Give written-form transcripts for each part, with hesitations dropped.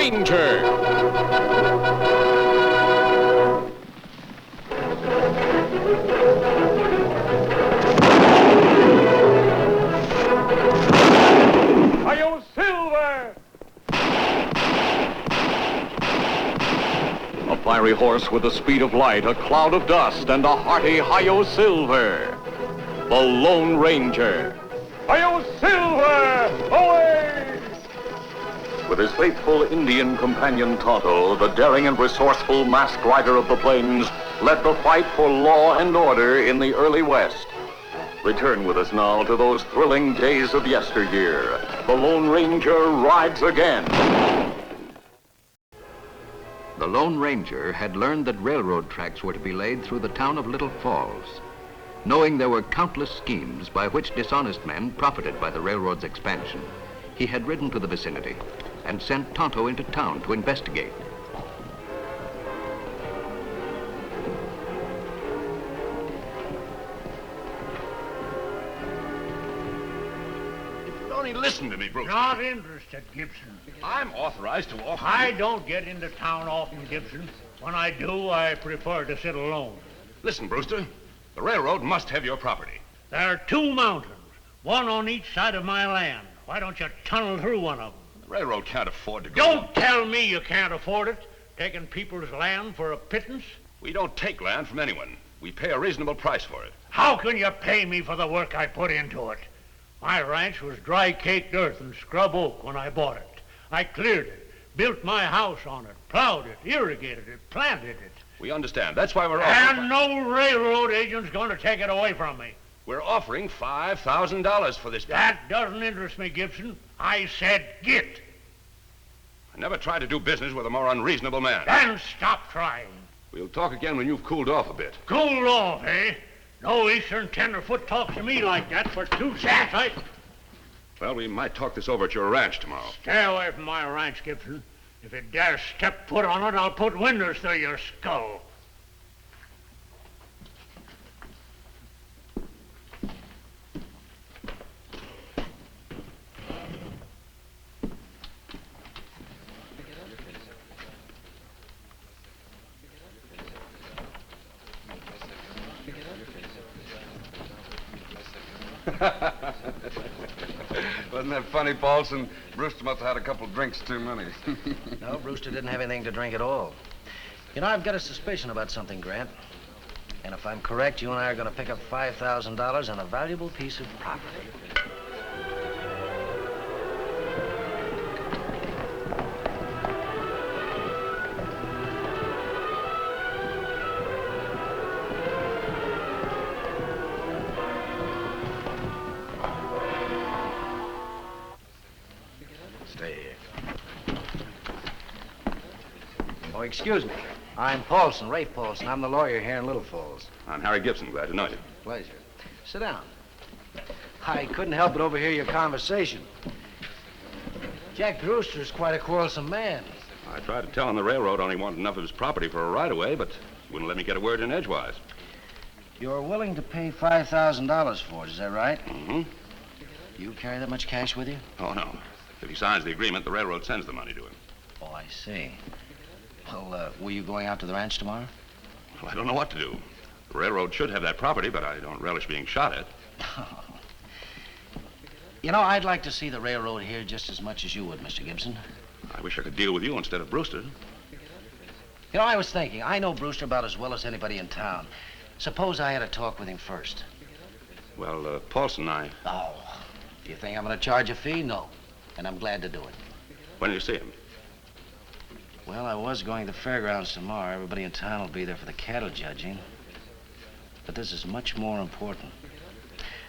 Ranger. Hi-yo, Silver! A fiery horse with the speed of light, a cloud of dust, and a hearty hi-yo Silver. The Lone Ranger. Hi-yo, Silver! Away! With his faithful Indian companion Tonto, the daring and resourceful masked rider of the plains led the fight for law and order in the early West. Return with us now to those thrilling days of yesteryear. The Lone Ranger rides again. The Lone Ranger had learned that railroad tracks were to be laid through the town of Little Falls. Knowing there were countless schemes by which dishonest men profited by the railroad's expansion, he had ridden to the vicinity and sent Tonto into town to investigate. Only listen to me, Bruce. Not interested, Gibson. I'm authorized to offer. I don't get into town often, Gibson. When I do, I prefer to sit alone. Listen, Brewster. The railroad must have your property. There are 2 mountains, one on each side of my land. Why don't you tunnel through one of them? The railroad can't afford to go. Don't tell me you can't afford it, taking people's land for a pittance. We don't take land from anyone. We pay a reasonable price for it. How can you pay me for the work I put into it? My ranch was dry-caked earth and scrub oak when I bought it. I cleared it, built my house on it, plowed it, irrigated it, planted it. We understand. That's why we're offering... And no railroad agent's going to take it away from me. We're offering $5,000 for this... That doesn't interest me, Gibson. I said get. I never tried to do business with a more unreasonable man. Then stop trying. We'll talk again when you've cooled off a bit. Cooled off, eh? No Eastern tenderfoot talks to me like that for 2 cents. Well, we might talk this over at your ranch tomorrow. Stay away from my ranch, Gibson. If you dare step foot on it, I'll put windows through your skull. Wasn't that funny, Pollson? Brewster must have had a couple drinks too many. No, Brewster didn't have anything to drink at all. You know, I've got a suspicion about something, Grant. And if I'm correct, you and I are going to pick up $5,000 and a valuable piece of property. Oh, excuse me. I'm Pollson, Rafe Pollson. I'm the lawyer here in Little Falls. I'm Harry Gibson. Glad to know you. Pleasure. Sit down. I couldn't help but overhear your conversation. Jack Brewster's quite a quarrelsome man. I tried to tell him the railroad only wanted enough of his property for a right-of-way, but he wouldn't let me get a word in edgewise. You're willing to pay $5,000 for it, is that right? Mm-hmm. Do you carry that much cash with you? Oh, no. If he signs the agreement, the railroad sends the money to him. Oh, I see. Well, were you going out to the ranch tomorrow? Well, I don't know what to do. The railroad should have that property, but I don't relish being shot at. You know, I'd like to see the railroad here just as much as you would, Mr. Gibson. I wish I could deal with you instead of Brewster. You know, I was thinking, I know Brewster about as well as anybody in town. Suppose I had a talk with him first. Well, Pollson, Oh, do you think I'm going to charge a fee? No. And I'm glad to do it. When do you see him? Well, I was going to the fairgrounds tomorrow. Everybody in town will be there for the cattle judging. But this is much more important.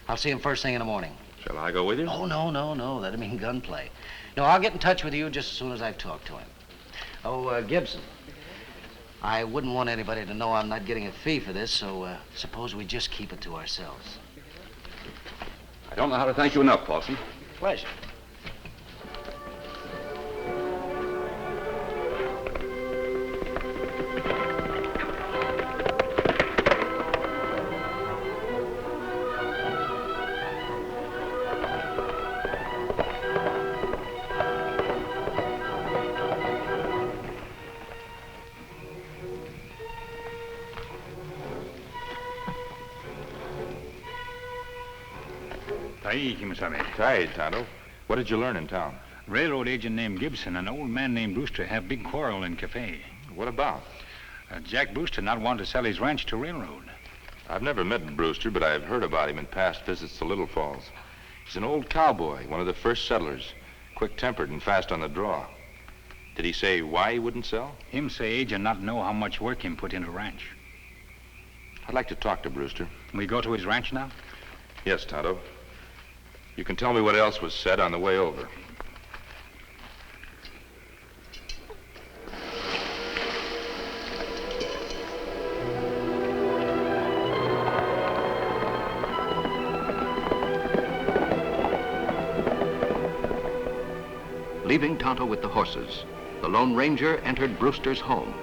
I'll see him first thing in the morning. Shall I go with you? Oh, no. That'd mean gunplay. No, I'll get in touch with you just as soon as I've talked to him. Oh, Gibson, I wouldn't want anybody to know I'm not getting a fee for this, so suppose we just keep it to ourselves. I don't know how to thank you enough, Pollson. Pleasure. Tai, Kemo Sabe. Tied, Tonto. What did you learn in town? Railroad agent named Gibson and an old man named Brewster have big quarrel in cafe. What about? Jack Brewster not want to sell his ranch to railroad. I've never met Brewster, but I've heard about him in past visits to Little Falls. He's an old cowboy, one of the first settlers, quick-tempered and fast on the draw. Did he say why he wouldn't sell? Him say agent not know how much work him put into ranch. I'd like to talk to Brewster. We go to his ranch now? Yes, Tonto. You can tell me what else was said on the way over. Leaving Tonto with the horses, the Lone Ranger entered Brewster's home.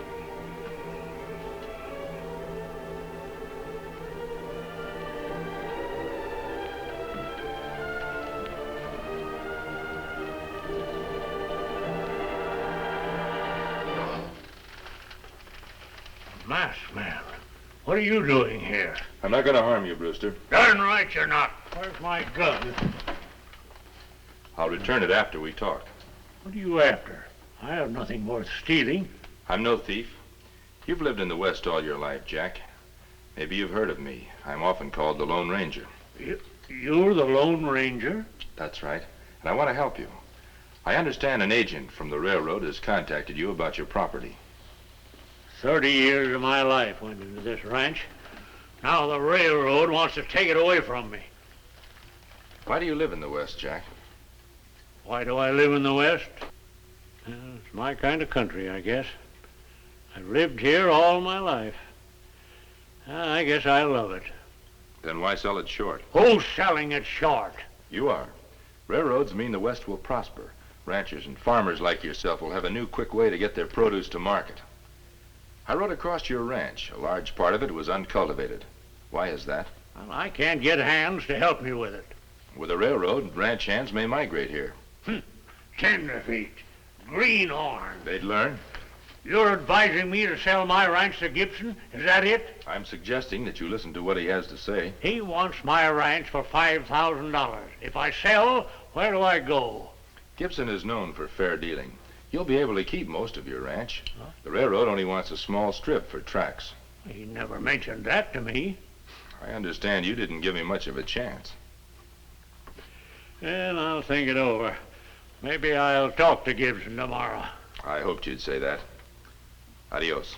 Masked man, what are you doing here? I'm not going to harm you, Brewster. Darn right you're not. Where's my gun? I'll return it after we talk. What are you after? I have nothing worth stealing. I'm no thief. You've lived in the West all your life, Jack. Maybe you've heard of me. I'm often called the Lone Ranger. You're the Lone Ranger? That's right. And I want to help you. I understand an agent from the railroad has contacted you about your property. 30 years of my life went into this ranch. Now the railroad wants to take it away from me. Why do you live in the West, Jack? Why do I live in the West? Well, it's my kind of country, I guess. I've lived here all my life. I guess I love it. Then why sell it short? Who's selling it short? You are. Railroads mean the West will prosper. Ranchers and farmers like yourself will have a new quick way to get their produce to market. I rode across your ranch. A large part of it was uncultivated. Why is that? Well, I can't get hands to help me with it. With a railroad, ranch hands may migrate here. Tenderfeet, greenhorn. They'd learn. You're advising me to sell my ranch to Gibson? Is that it? I'm suggesting that you listen to what he has to say. He wants my ranch for $5,000. If I sell, where do I go? Gibson is known for fair dealing. You'll be able to keep most of your ranch. Huh? The railroad only wants a small strip for tracks. He never mentioned that to me. I understand you didn't give him much of a chance. Well, I'll think it over. Maybe I'll talk to Gibson tomorrow. I hoped you'd say that. Adios.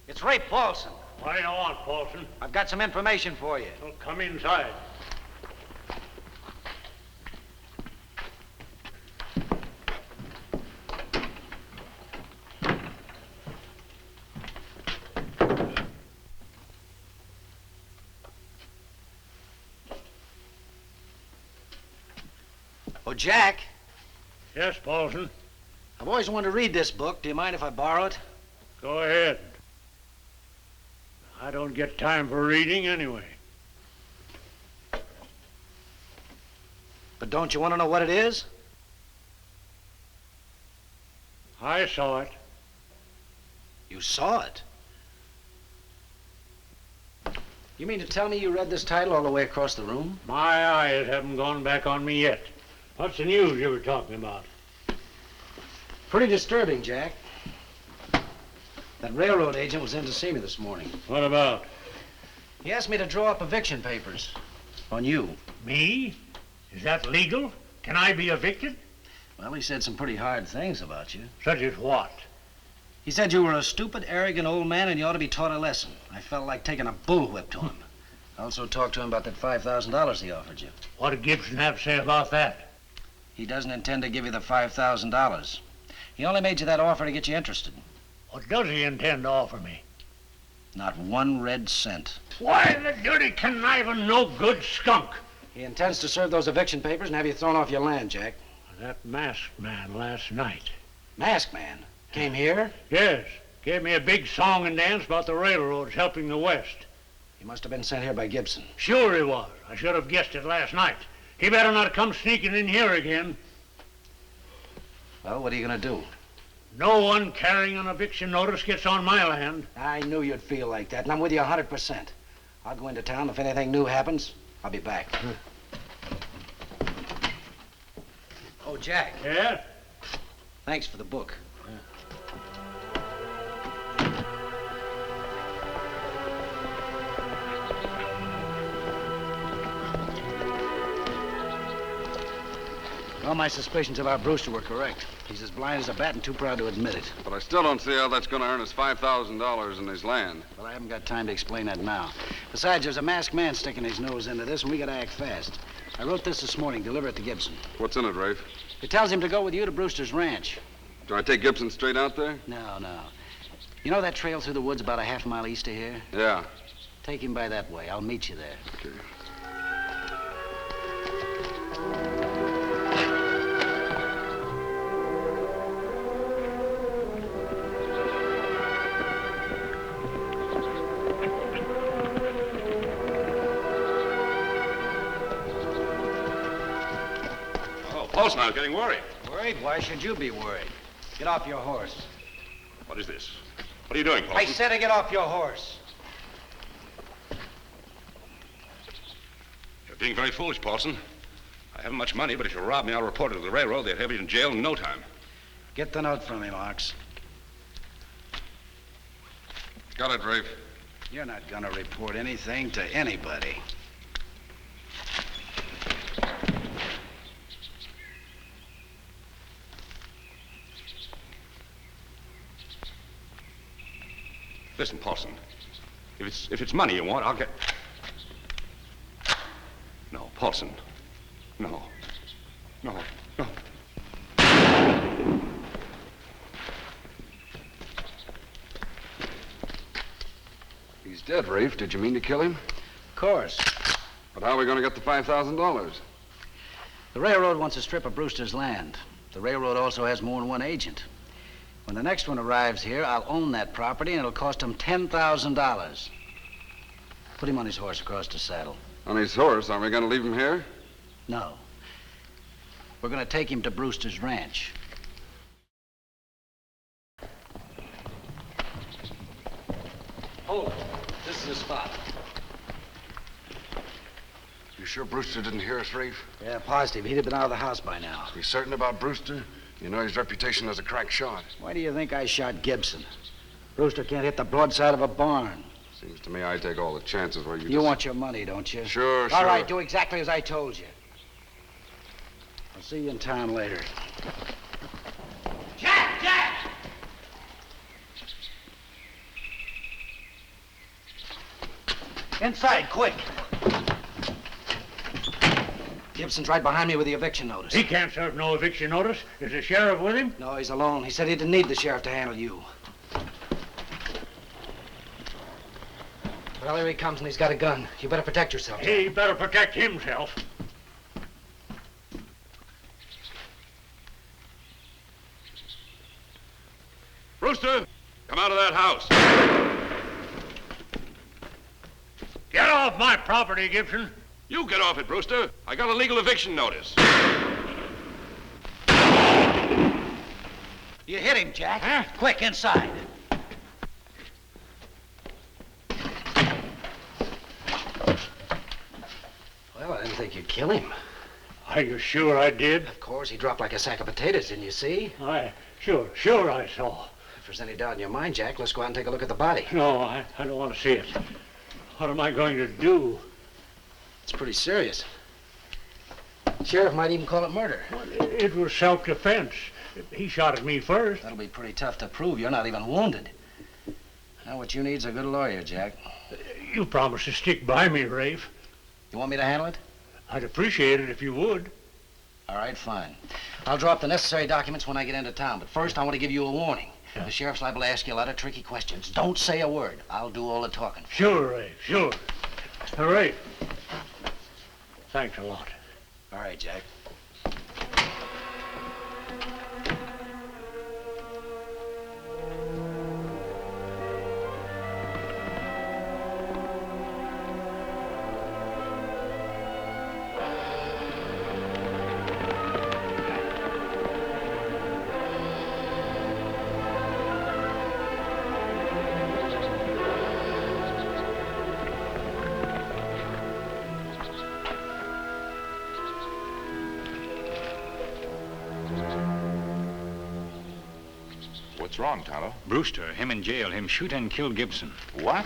It's Ray Pollson. What do you want, Pollson? I've got some information for you. Well, come inside. Oh, Jack. Yes, Pollson. I've always wanted to read this book. Do you mind if I borrow it? Go ahead. I don't get time for reading anyway. But don't you want to know what it is? I saw it. You saw it? You mean to tell me you read this title all the way across the room? My eyes haven't gone back on me yet. What's the news you were talking about? Pretty disturbing, Jack. That railroad agent was in to see me this morning. What about? He asked me to draw up eviction papers on you. Me? Is that legal? Can I be evicted? Well, he said some pretty hard things about you. Such as what? He said you were a stupid, arrogant old man and you ought to be taught a lesson. I felt like taking a bullwhip to him. I also talked to him about that $5,000 he offered you. What did Gibson have to say about that? He doesn't intend to give you the $5,000. He only made you that offer to get you interested. What does he intend to offer me? Not 1 red cent. Why, the dirty, conniving, no-good skunk. He intends to serve those eviction papers and have you thrown off your land, Jack. That masked man last night. Masked man? Came here? Yes. Gave me a big song and dance about the railroads helping the West. He must have been sent here by Gibson. Sure he was. I should have guessed it last night. He better not come sneaking in here again. Well, what are you going to do? No one carrying an eviction notice gets on my land. I knew you'd feel like that, and I'm with you 100%. I'll go into town. If anything new happens, I'll be back. Oh, Jack. Yeah? Thanks for the book. All my suspicions about Brewster were correct. He's as blind as a bat and too proud to admit it. But I still don't see how that's going to earn us $5,000 in his land. Well, I haven't got time to explain that now. Besides, there's a masked man sticking his nose into this, and we got to act fast. I wrote this morning. Deliver it to Gibson. What's in it, Rafe? It tells him to go with you to Brewster's ranch. Do I take Gibson straight out there? No. You know that trail through the woods about a half mile east of here? Yeah. Take him by that way. I'll meet you there. Okay. Pollson, I was getting worried. Worried? Why should you be worried? Get off your horse. What is this? What are you doing, Pollson? I said to get off your horse. You're being very foolish, Pollson. I haven't much money, but if you rob me, I'll report it to the railroad. They'll have you in jail in no time. Get the note from him, Ox. Got it, Rafe. You're not gonna report anything to anybody. Listen, Pollson. If it's money you want, I'll get... No, Pollson. No. He's dead, Rafe. Did you mean to kill him? Of course. But how are we going to get the $5,000? The railroad wants a strip of Brewster's land. The railroad also has more than one agent. When the next one arrives here, I'll own that property, and it'll cost him $10,000. Put him on his horse across the saddle. On his horse? Are we going to leave him here? No. We're going to take him to Brewster's ranch. Hold it. This is the spot. You sure Brewster didn't hear us, Rafe? Yeah, positive. He'd have been out of the house by now. You certain about Brewster? You know his reputation as a crack shot. Why do you think I shot Gibson? Brewster can't hit the broadside of a barn. Seems to me I take all the chances where you You want your money, don't you? Sure. All right, do exactly as I told you. I'll see you in town later. Jack! Inside, quick. Gibson's right behind me with the eviction notice. He can't serve no eviction notice. Is the sheriff with him? No, he's alone. He said he didn't need the sheriff to handle you. Well, here he comes, and he's got a gun. You better protect yourself. He better protect himself. Brewster, come out of that house. Get off my property, Gibson. You get off it, Brewster. I got a legal eviction notice. You hit him, Jack. Huh? Quick, inside. Well, I didn't think you'd kill him. Are you sure I did? Of course, he dropped like a sack of potatoes, didn't you see? Sure I saw. If there's any doubt in your mind, Jack, let's go out and take a look at the body. No, I don't want to see it. What am I going to do? It's pretty serious. Sheriff might even call it murder. Well, it was self-defense. He shot at me first. That'll be pretty tough to prove. You're not even wounded. Now, what you need's a good lawyer, Jack. You promised to stick by me, Rafe. You want me to handle it? I'd appreciate it if you would. All right, fine. I'll draw up the necessary documents when I get into town. But first, I want to give you a warning. Yeah. The sheriff's liable to ask you a lot of tricky questions. Don't say a word. I'll do all the talking. Sure, Rafe, sure. Rafe. Thanks a lot. All right, Jack. What's wrong, Tonto? Brewster, him in jail. Him shoot and kill Gibson. What?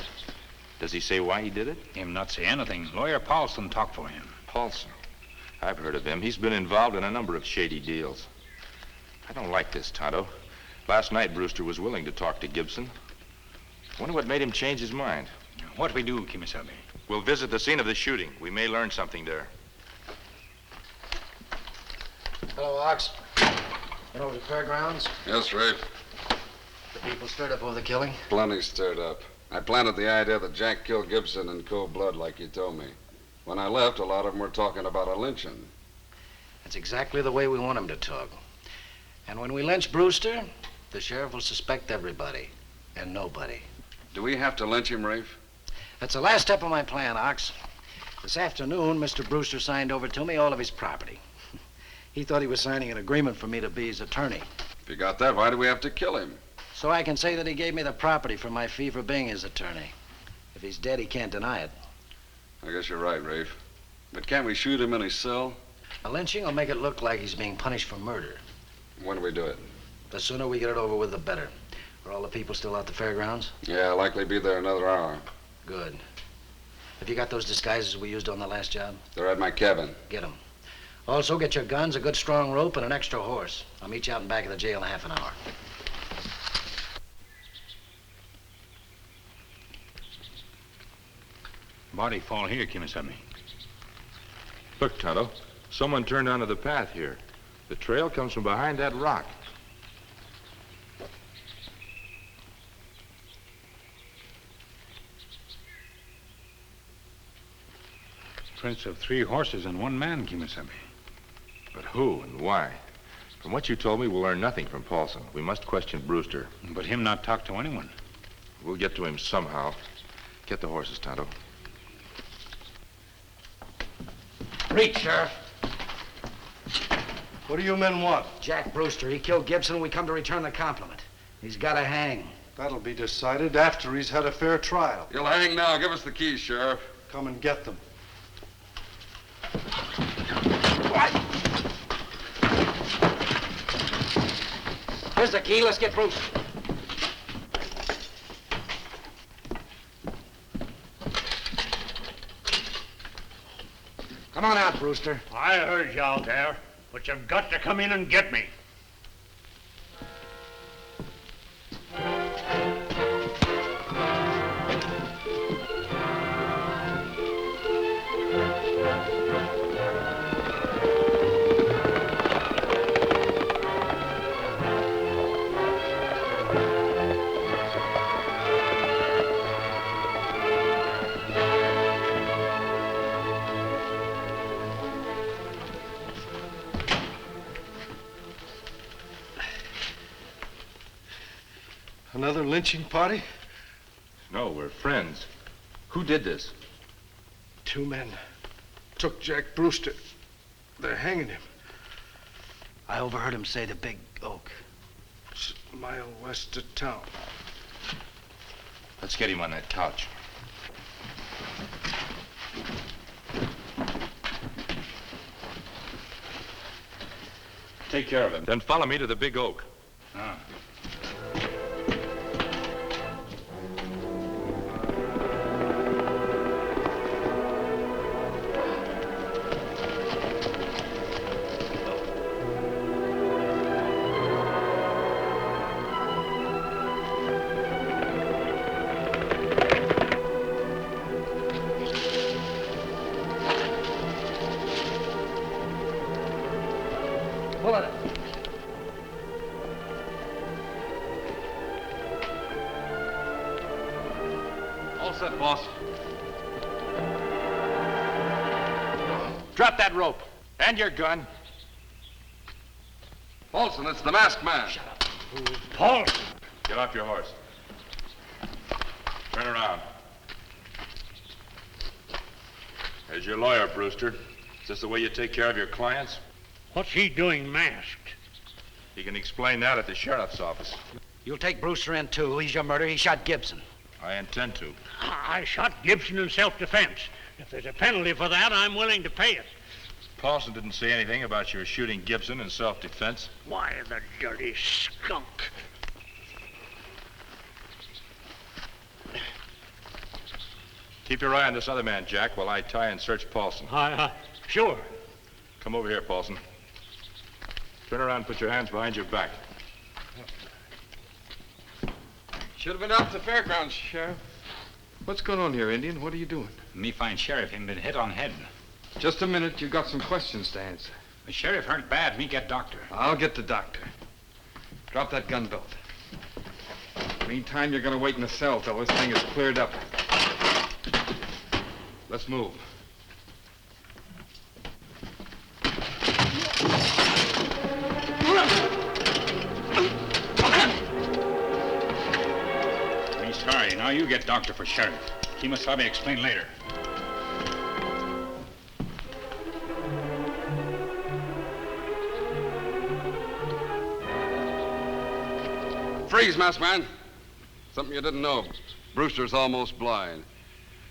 Does he say why he did it? Him not say anything. Lawyer Pollson talk for him. Pollson. I've heard of him. He's been involved in a number of shady deals. I don't like this, Tonto. Last night, Brewster was willing to talk to Gibson. Wonder what made him change his mind. What we do, Kemo Sabe? We'll visit the scene of the shooting. We may learn something there. Hello, Ox. Been over to the fairgrounds? Yes, Reid. The people stirred up over the killing? Plenty stirred up. I planted the idea that Jack killed Gibson in cold blood like you told me. When I left, a lot of them were talking about a lynching. That's exactly the way we want them to talk. And when we lynch Brewster, the sheriff will suspect everybody and nobody. Do we have to lynch him, Rafe? That's the last step of my plan, Ox. This afternoon, Mr. Brewster signed over to me all of his property. He thought he was signing an agreement for me to be his attorney. If you got that, why do we have to kill him? So I can say that he gave me the property for my fee for being his attorney. If he's dead, he can't deny it. I guess you're right, Rafe. But can't we shoot him in his cell? A lynching will make it look like he's being punished for murder. When do we do it? The sooner we get it over with, the better. Are all the people still out the fairgrounds? Yeah, likely be there another hour. Good. Have you got those disguises we used on the last job? They're at my cabin. Get them. Also, get your guns, a good strong rope, and an extra horse. I'll meet you out in back of the jail in half an hour. Body fall here, Kemo Sabe. Look, Tonto. Someone turned onto the path here. The trail comes from behind that rock. Prints of 3 horses and 1 man, Kemo Sabe. But who and why? From what you told me, we'll learn nothing from Pollson. We must question Brewster. But him not talk to anyone. We'll get to him somehow. Get the horses, Tonto. Reach, Sheriff. What do you men want? Jack Brewster. He killed Gibson. We come to return the compliment. He's got to hang. That'll be decided after he's had a fair trial. He'll hang now. Give us the keys, Sheriff. Come and get them. Here's the key. Let's get Brewster. Come on out, Brewster. I heard you out there, but you've got to come in and get me. Another lynching party? No, we're friends. Who did this? 2 men took Jack Brewster. They're hanging him. I overheard him say the big oak. It's a mile west of town. Let's get him on that couch. Take care of him. Then follow me to the big oak. Ah. Pull it up. All set, boss. Drop that rope. And your gun. Pollson, it's the masked man. Pollson. Get off your horse. Turn around. There's your lawyer, Brewster. Is this the way you take care of your clients? What's he doing masked? He can explain that at the sheriff's office. You'll take Brewster in, too. He's your murderer. He shot Gibson. I intend to. I shot Gibson in self-defense. If there's a penalty for that, I'm willing to pay it. Pollson didn't say anything about your shooting Gibson in self-defense. Why, the dirty skunk. Keep your eye on this other man, Jack, while I tie and search Pollson. Sure. Come over here, Pollson. Turn around and put your hands behind your back. Should have been out at the fairgrounds, Sheriff. What's going on here, Indian? What are you doing? Me find sheriff him been hit on head. Just a minute. You got some questions to answer. The sheriff hurt bad. Me get doctor. I'll get the doctor. Drop that gun belt. Meantime, you're going to wait in the cell till this thing is cleared up. Let's move. Me sorry. Now you get doctor for sheriff. Kemo Sabe explain later. Freeze, masked man. Something you didn't know. Brewster's almost blind.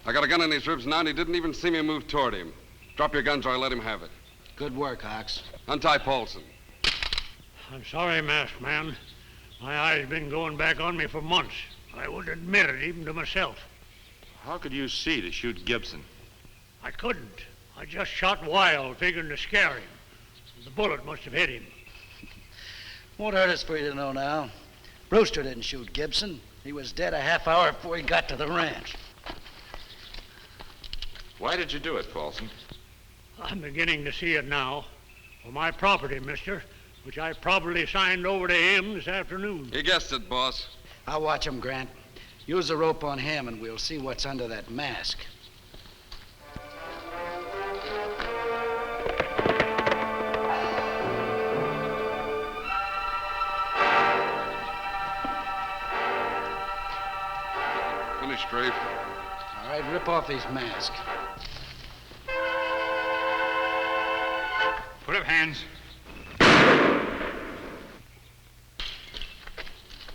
I got a gun in his ribs now, and he didn't even see me move toward him. Drop your guns or I let him have it. Good work, Ox. Untie Pollson. I'm sorry, masked man. My eyes been going back on me for months. I wouldn't admit it even to myself. How could you see to shoot Gibson? I couldn't. I just shot wild, figuring to scare him. The bullet must have hit him. Won't hurt us for you to know now. Brewster didn't shoot Gibson. He was dead a half hour before he got to the ranch. Why did you do it, Pollson? I'm beginning to see it now. For my property, mister, which I probably signed over to him this afternoon. You guessed it, boss. I'll watch him, Grant. Use the rope on him, and we'll see what's under that mask. Finish, Strafe. All right, rip off his mask. Put up hands.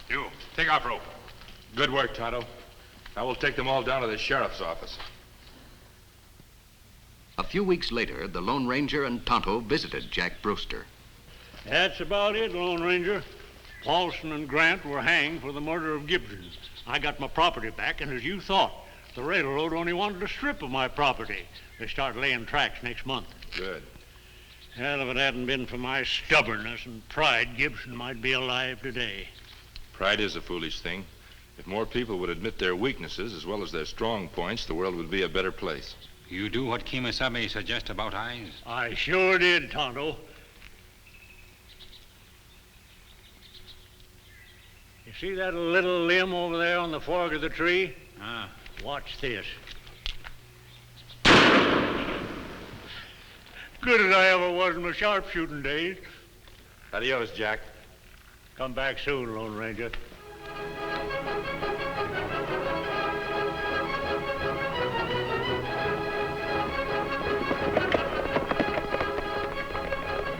You, take off rope. Good work, Tonto. Now we'll take them all down to the sheriff's office. A few weeks later, the Lone Ranger and Tonto visited Jack Brewster. That's about it, Lone Ranger. Pollson and Grant were hanged for the murder of Gibson. I got my property back, and as you thought, the railroad only wanted a strip of my property. They start laying tracks next month. Good. Hell, if it hadn't been for my stubbornness and pride, Gibson might be alive today. Pride is a foolish thing. If more people would admit their weaknesses as well as their strong points, the world would be a better place. You do what Kemo Sabe suggests about eyes? I sure did, Tonto. You see that little limb over there on the fork of the tree? Watch this. Good as I ever was in my sharpshooting days. Adios, Jack. Come back soon, Lone Ranger.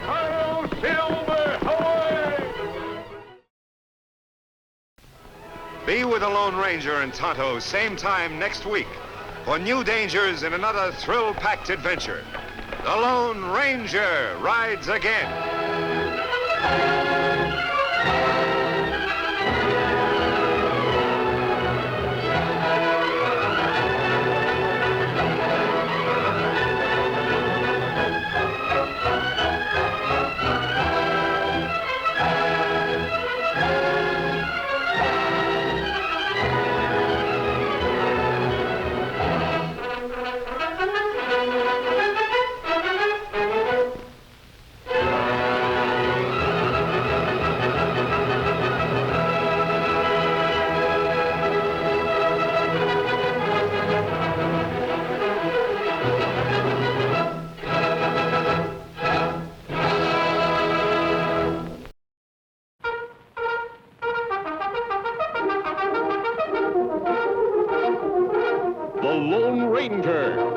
Hail, Silver, away! Be with the Lone Ranger and Tonto same time next week for new dangers in another thrill-packed adventure. The Lone Ranger rides again. The Lone Ranger,